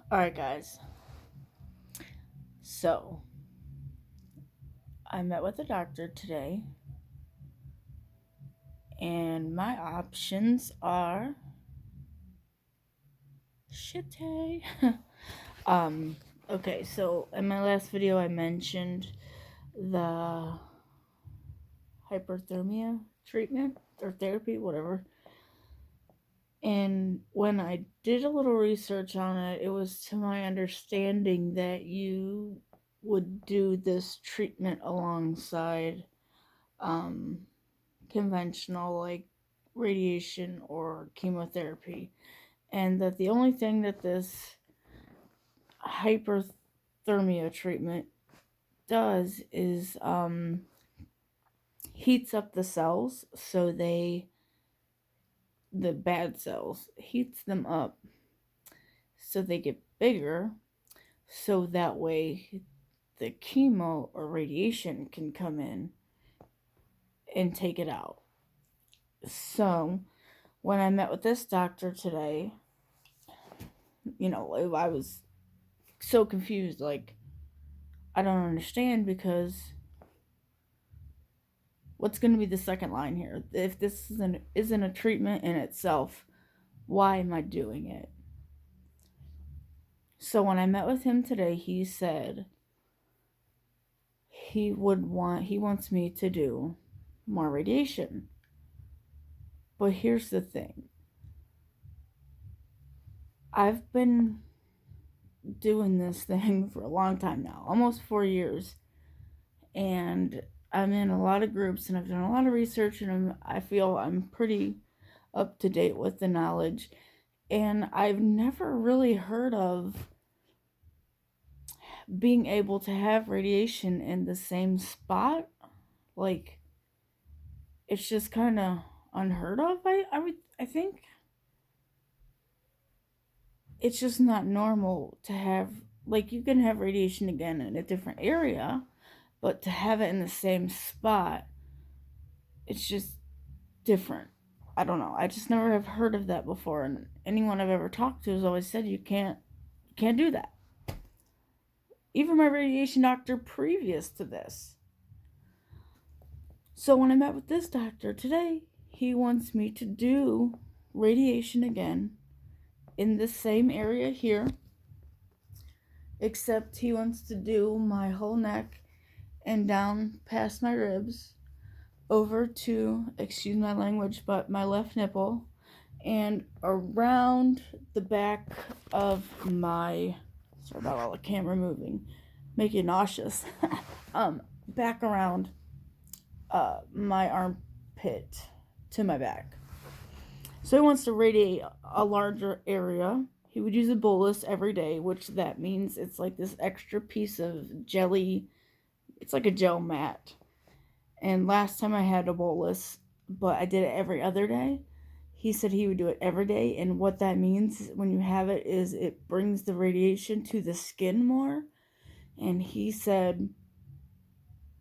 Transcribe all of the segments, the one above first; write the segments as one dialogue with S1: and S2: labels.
S1: Alright, guys. So, I met with the doctor today, and my options are shitty. um, okay, so in my last video, I mentioned the hyperthermia treatment or therapy, whatever. And when I did a little research on it, it was to my understanding that you would do this treatment alongside conventional like radiation or chemotherapy, and that the only thing that this hyperthermia treatment does is heats up the cells, so the bad cells heats them up so they get bigger, so that way the chemo or radiation can come in and take it out. So when I met with this doctor today, I was so confused. Like, I don't understand, because what's going to be the second line here? If this isn't a treatment in itself, why am I doing it? So when I met with him today, he said he wants me to do more radiation. But here's the thing. I've been doing this thing for a long time now, almost 4 years. And I'm in a lot of groups, and I've done a lot of research, and I feel I'm pretty up to date with the knowledge. And I've never really heard of being able to have radiation in the same spot. Like, it's just kind of unheard of. I think it's just not normal to have, like, you can have radiation again in a different area, but to have it in the same spot, it's just different. I don't know. I just never have heard of that before, and anyone I've ever talked to has always said you can't do that. Even my radiation doctor previous to this. So when I met with this doctor today, he wants me to do radiation again in the same area here, except he wants to do my whole neck and down past my ribs over to, excuse my language, but my left nipple, and around the back of my, sorry about all the camera moving, make you nauseous, back around my armpit to my back. So he wants to radiate a larger area. He would use a bolus every day, which that means it's like this extra piece of jelly. It's like a gel mat. And last time I had a bolus, but I did it every other day. He said he would do it every day, and what that means when you have it is it brings the radiation to the skin more. And he said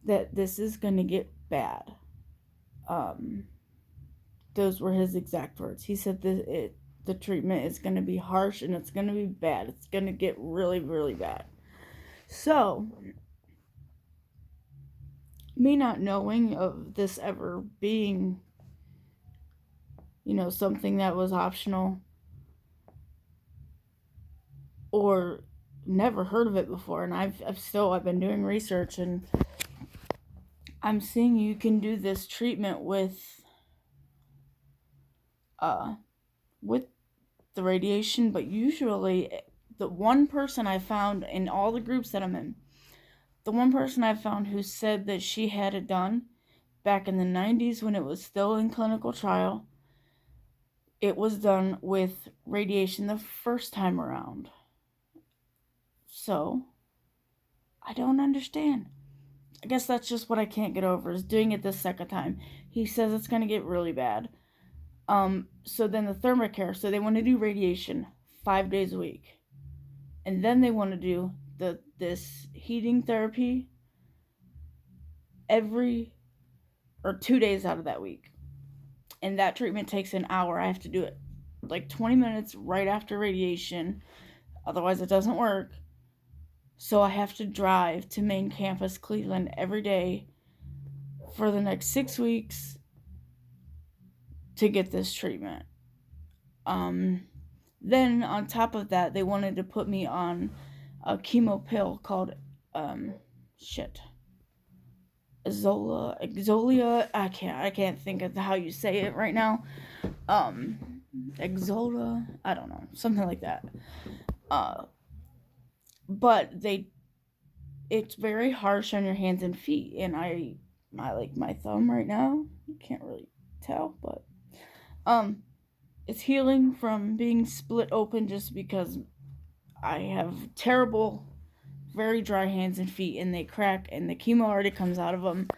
S1: that this is going to get bad. Those were his exact words. He said the treatment is going to be harsh, and it's going to be bad. It's going to get really, really bad. So, me not knowing of this ever being, something that was optional, or never heard of it before, and I've been doing research, and I'm seeing you can do this treatment with the radiation, but usually the one person I found in all the groups that I'm in, the one person I found who said that she had it done back in the 90s when it was still in clinical trial, it was done with radiation the first time around. So, I don't understand. I guess that's just what I can't get over, is doing it the second time. He says it's going to get really bad. So then the thermocare, so they want to do radiation 5 days a week. And then they want to do this heating therapy every, or 2 days out of that week. And that treatment takes an hour. I have to do it like 20 minutes right after radiation. Otherwise, it doesn't work. So I have to drive to main campus Cleveland every day for the next 6 weeks to get this treatment. Then on top of that, they wanted to put me on a chemo pill called shit. Exolia. I can't think of how you say it right now. Exola. I don't know, something like that. But it's very harsh on your hands and feet, and I like my thumb right now. You can't really tell, but it's healing from being split open just because I have terrible, very dry hands and feet, and they crack, and the chemo already comes out of them.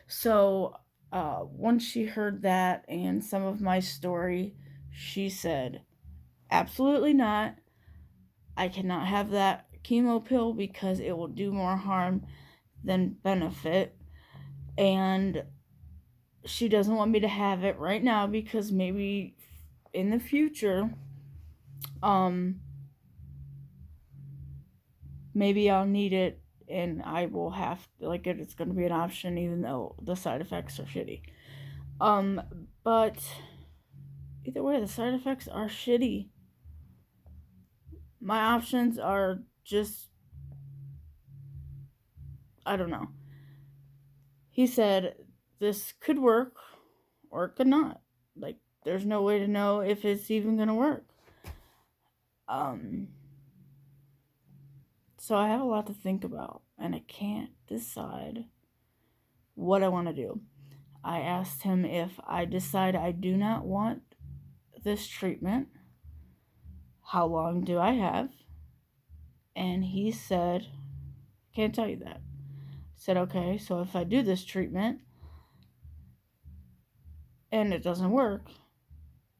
S1: So once she heard that and some of my story, she said, absolutely not. I cannot have that chemo pill because it will do more harm than benefit. And she doesn't want me to have it right now because maybe in the future, maybe I'll need it and I will have like it's going to be an option even though the side effects are shitty. But either way, the side effects are shitty. My options are just, I don't know. He said this could work or it could not. Like, there's no way to know if it's even going to work. So I have a lot to think about, and I can't decide what I want to do. I asked him if I decide I do not want this treatment, how long do I have? And he said, can't tell you that. I said, okay, so if I do this treatment and it doesn't work,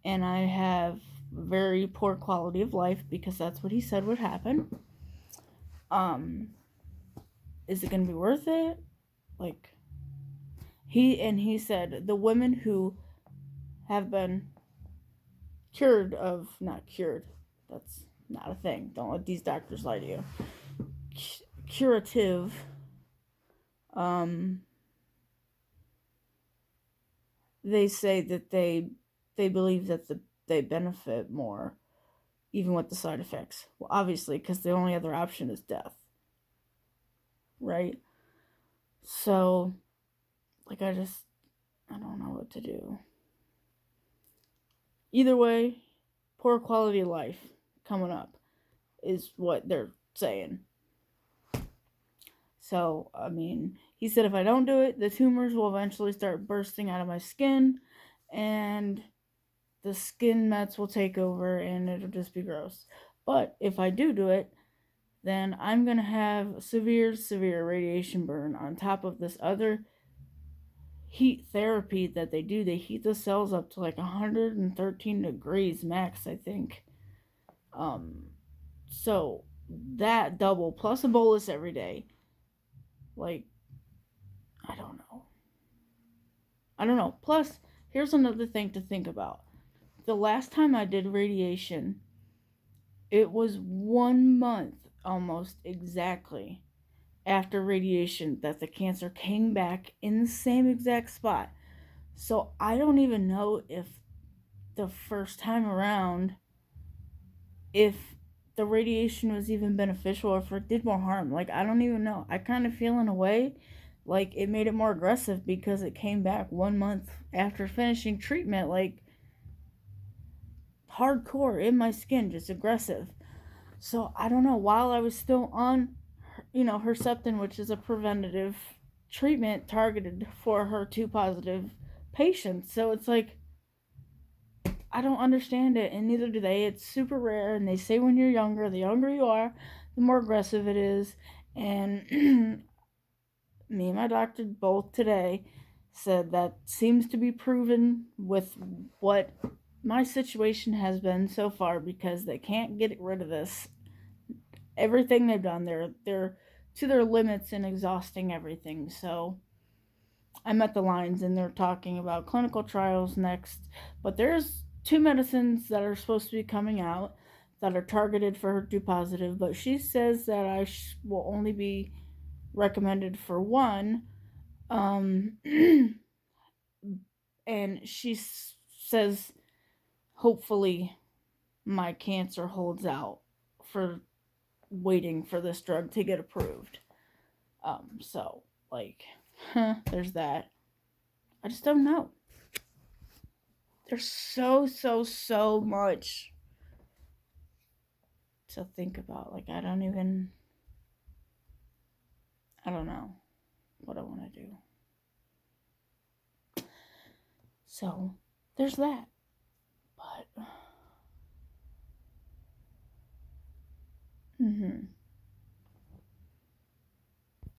S1: and I have very poor quality of life because that's what he said would happen, is it going to be worth it? Like, he said the women who have been not cured, that's not a thing, don't let these doctors lie to you, curative, they say that they believe that they benefit more even with the side effects. Well, obviously, because the only other option is death, right? So, like, I don't know what to do. Either way, poor quality of life coming up is what they're saying. So, I mean, he said if I don't do it, the tumors will eventually start bursting out of my skin, and the skin mets will take over, and it'll just be gross. But if I do it, then I'm going to have severe radiation burn on top of this other heat therapy that they do. They heat the cells up to like 113 degrees max, I think. So that double plus a bolus every day. Like, I don't know. Plus, here's another thing to think about. The last time I did radiation, it was 1 month almost exactly after radiation that the cancer came back in the same exact spot. So I don't even know if the first time around, if the radiation was even beneficial or if it did more harm. Like, I don't even know. I kind of feel in a way like it made it more aggressive because it came back 1 month after finishing treatment, like hardcore in my skin, just aggressive. So I don't know, while I was still on, Herceptin, which is a preventative treatment targeted for HER2 positive patients. So it's like, I don't understand it, and neither do they. It's super rare, and they say when you're younger, the younger you are, the more aggressive it is. And me and my doctor both today said that seems to be proven with what my situation has been so far, because they can't get rid of this. Everything they've done, they're to their limits in exhausting everything. So I'm at the lines, and they're talking about clinical trials next. But there's 2 medicines that are supposed to be coming out that are targeted for HER2 positive, but she says that I will only be recommended for one. Um, and she says hopefully my cancer holds out for waiting for this drug to get approved. So like, there's that. I just don't know. There's so much to think about. Like, I don't know what I want to do. So, there's that. But,